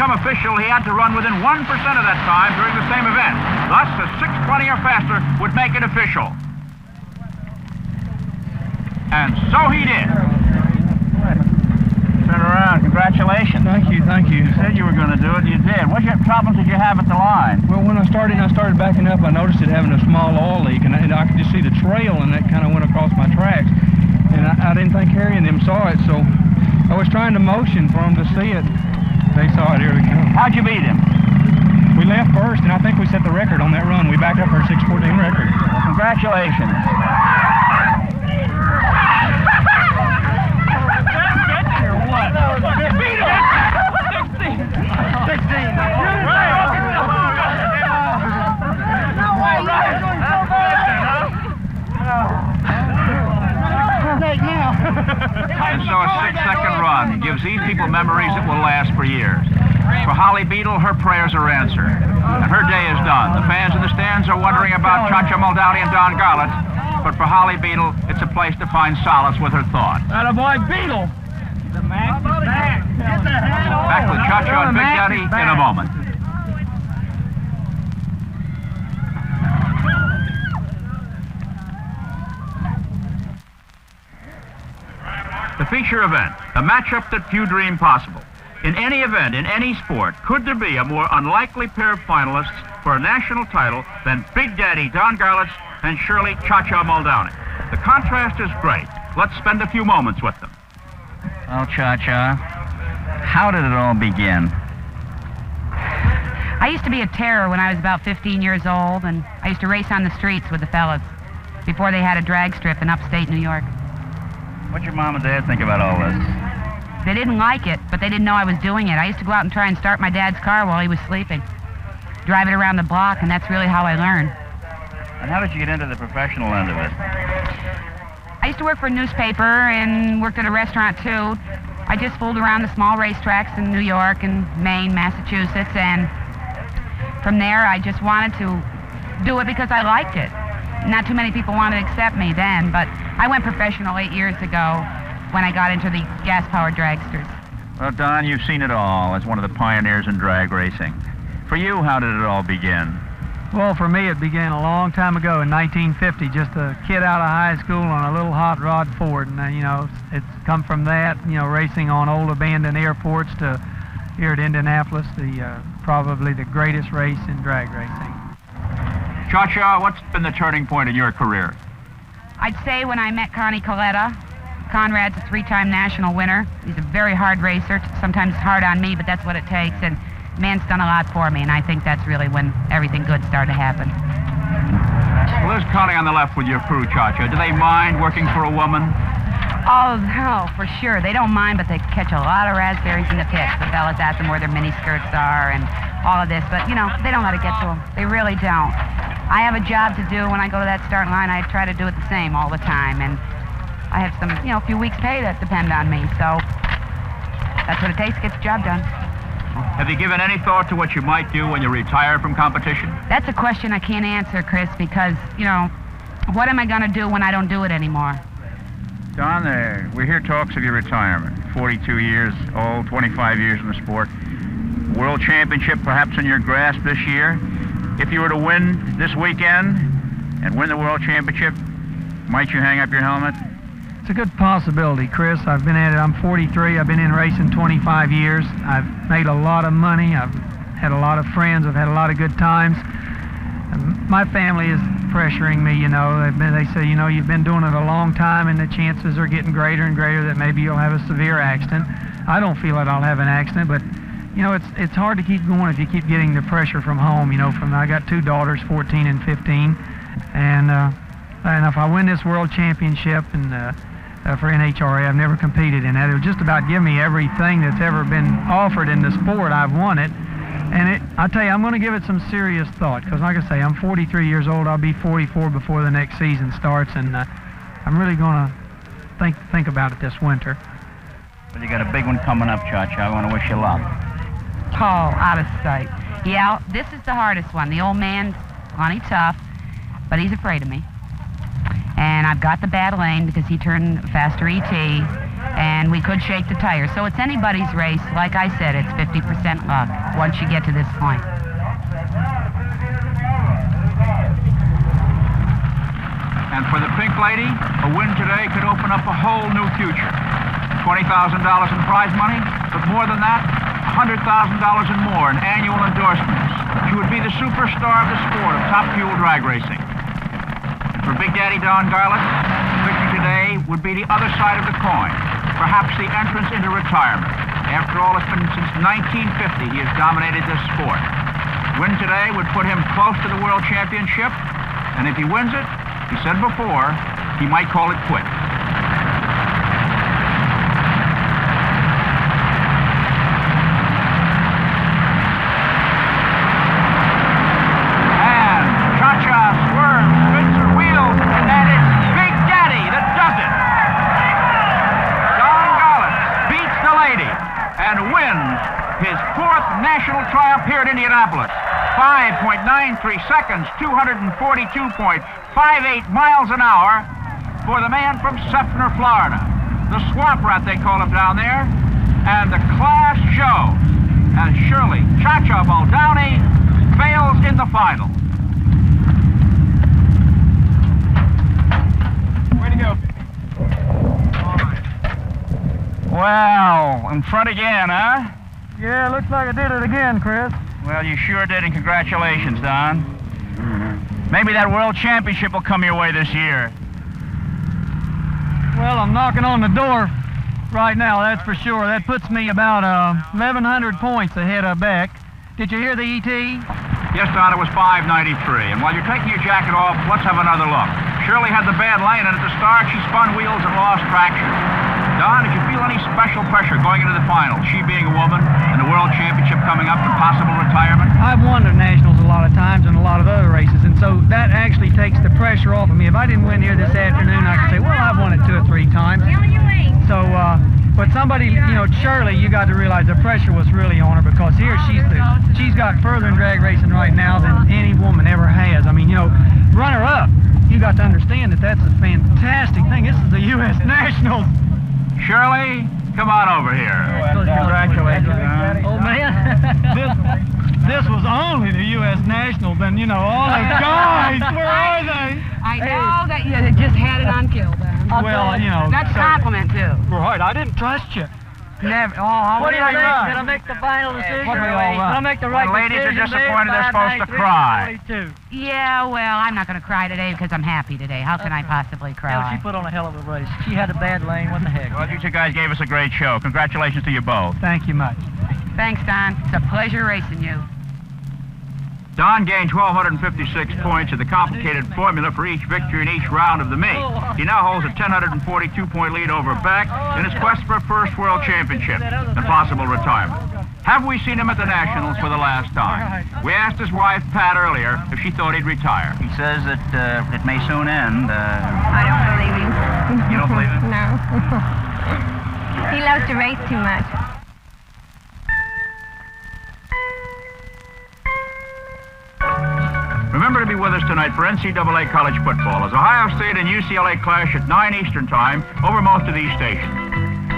become official, he had to run within 1% of that time during the same event. Thus, a 6:20 or faster would make it official. And so he did. Turn around. Congratulations. Thank you, thank you. You said you were going to do it, and you did. What problems did you have at the line? Well, when I started backing up, I noticed it having a small oil leak, and I could just see the trail, and that kind of went across my tracks. And I didn't think Harry and them saw it, so I was trying to motion for them to see it. They saw it. Here they come. How'd you beat him? We left first, and I think we set the record on that run. We backed up our 6:14 record. Well, congratulations. Beat him! 16. And so a 6-second run gives these people memories that will last for years. For Holly Beadle, her prayers are answered, and her day is done. The fans in the stands are wondering about Cha-Cha Muldowney and Don Garlett, but for Holly Beadle, it's a place to find solace with her thoughts. Attaboy, Beadle! The Mac is back. Back with Cha-Cha and Big Daddy in a moment. The feature event, the matchup that few dream possible. In any event, in any sport, could there be a more unlikely pair of finalists for a national title than Big Daddy Don Garlett and Shirley Cha-Cha Muldowney? The contrast is great. Let's spend a few moments with them. Well, Cha-Cha, how did it all begin? I used to be a terror when I was about 15 years old, and I used to race on the streets with the fellas before they had a drag strip in upstate New York. What'd your mom and dad think about all this? They didn't like it, but they didn't know I was doing it. I used to go out and try and start my dad's car while he was sleeping. Drive it around the block, and that's really how I learned. And how did you get into the professional end of it? I used to work for a newspaper and worked at a restaurant, too. I just fooled around the small racetracks in New York and Maine, Massachusetts, and from there I just wanted to do it because I liked it. Not too many people wanted to accept me then, but I went professional 8 years ago when I got into the gas-powered dragsters. Well, Don, you've seen it all as one of the pioneers in drag racing. For you, how did it all begin? Well, for me, it began a long time ago in 1950, just a kid out of high school on a little hot rod Ford. And, it's come from that, racing on old abandoned airports to here at Indianapolis, probably the greatest race in drag racing. Cha-Cha, what's been the turning point in your career? I'd say when I met Connie Coletta. Conrad's a 3-time national winner. He's a very hard racer. Sometimes it's hard on me, but that's what it takes. And man's done a lot for me, and I think that's really when everything good started to happen. Well, there's Connie on the left with your crew, Cha-Cha. Do they mind working for a woman? Oh, no, for sure. They don't mind, but they catch a lot of raspberries in the pits. The fellas ask them where their miniskirts are and all of this, but, they don't let it get to them. They really don't. I have a job to do. When I go to that start line, I try to do it the same all the time, and I have some, a few weeks' pay that depend on me, so that's what it takes to get the job done. Have you given any thought to what you might do when you retire from competition? That's a question I can't answer, Chris, because, what am I going to do when I don't do it anymore? Don, we hear talks of your retirement. 42 years old, 25 years in the sport. World Championship perhaps in your grasp this year. If you were to win this weekend and win the World Championship, might you hang up your helmet? It's a good possibility, Chris. I've been at it. I'm 43. I've been in racing 25 years. I've made a lot of money. I've had a lot of friends. I've had a lot of good times. My family is pressuring me, They say, you've been doing it a long time, and the chances are getting greater and greater that maybe you'll have a severe accident. I don't feel that I'll have an accident, but, it's hard to keep going if you keep getting the pressure from home, I got 2 daughters, 14 and 15, and if I win this World Championship and for NHRA, I've never competed in that. It would just about give me everything that's ever been offered in the sport. I've won it. And I tell you, I'm going to give it some serious thought because, like I say, I'm 43 years old. I'll be 44 before the next season starts, and I'm really going to think about it this winter. Well, you got a big one coming up, Cha-Cha. I want to wish you luck. Oh, out of sight. Yeah, this is the hardest one. The old man's plenty tough, but he's afraid of me. And I've got the bad lane because he turned faster ET. and we could shake the tires. So it's anybody's race. Like I said, it's 50% luck once you get to this point. And for the Pink Lady, a win today could open up a whole new future. $20,000 in prize money, but more than that, $100,000 and more in annual endorsements. She would be the superstar of the sport of top fuel drag racing. And for Big Daddy Don Garlett, victory today would be the other side of the coin, perhaps the entrance into retirement. After all, it's been since 1950 he has dominated this sport. Win today would put him close to the World Championship, and if he wins it, he said before, he might call it quits. And Cha-Cha swerves, spins her wheels, and it's Big Daddy that does it. Don Garlett beats the lady and wins his 4th national triumph here at Indianapolis. 5.93 seconds, 242.58 miles an hour for the man from Seffner, Florida. The swamp rat, they call him down there. And the class shows as Shirley Cha-Cha Baldowni fails in the final. Way to go. All right. Well, in front again, huh? Yeah, looks like I did it again, Chris. Well, you sure did, and congratulations, Don. Maybe that World Championship will come your way this year. Well, I'm knocking on the door right now, that's for sure. That puts me about 1,100 points ahead of Beck. Did you hear the ET? Yes, Don, it was 593. And while you're taking your jacket off, let's have another look. Shirley had the bad lane, and at the start, she spun wheels and lost traction. Don, did you feel any special pressure going into the final? She being a woman and the World Championship coming up and possible retirement? I've won the Nationals a lot of times and a lot of other races, and so that actually takes the pressure off of me. If I didn't win here this afternoon, I could say, well, I've won it 2 or 3 times. So, but somebody, you know, Shirley, you got to realize the pressure was really on her, because here she's got further in drag racing right now than any woman ever has. I mean, you know, runner-up, you got to understand that that's a fantastic thing. This is the U.S. Nationals. Shirley, come on over here. Congratulations. Oh, man. This was only the U.S. Nationals, and, you know, all the guys, where are they? I know that you just had it on kill, then. Well, you know. That's a compliment, too. Right, I didn't trust you. Never. Oh, What do you think? Did I make the final decision? What do we all run? Did I make the right The ladies are decision? disappointed they're supposed to cry. yeah, well, I'm not going to cry today because I'm happy today. How can I possibly Hell, cry? she put on a hell of a race. She had a bad lane. What the heck? Well, you two guys gave us a great show. Congratulations to you both. Thank you much. Thanks, Don. It's a pleasure racing you. Don gained 1,256 points in the complicated formula for each victory in each round of the meet. He now holds a 1,042-point lead over Beck in his quest for a first World Championship and possible retirement. Have we seen him at the Nationals for the last time? We asked his wife, Pat, earlier if she thought he'd retire. He says that it may soon end. I don't believe him. You don't believe him? No. He loves to race too much. Remember to be with us tonight for NCAA college football as Ohio State and UCLA clash at 9 Eastern Time over most of these stations.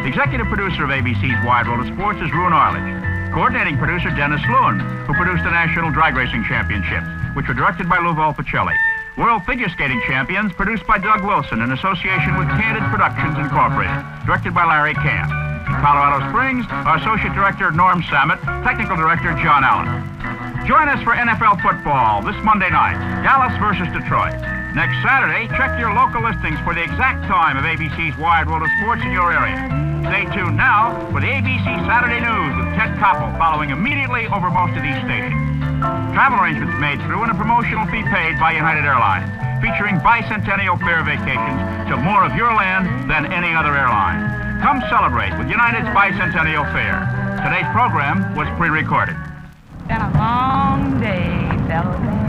The executive producer of ABC's Wide World of Sports is Roone Arledge. Coordinating producer Dennis Lewin, who produced the National Drag Racing Championships, which were directed by Lou Volpicelli. World Figure Skating Champions, produced by Doug Wilson in association with Candid Productions Incorporated, directed by Larry Camp. In Colorado Springs, our Associate Director Norm Samet, Technical Director John Allen. Join us for NFL football this Monday night, Dallas versus Detroit. Next Saturday, check your local listings for the exact time of ABC's Wide World of Sports in your area. Stay tuned now for the ABC Saturday News with Ted Koppel following immediately over most of these stations. Travel arrangements made through and a promotional fee paid by United Airlines, featuring bicentennial fare vacations to more of your land than any other airline. Come celebrate with United's bicentennial fare. Today's program was pre-recorded. Been a long day, fellas.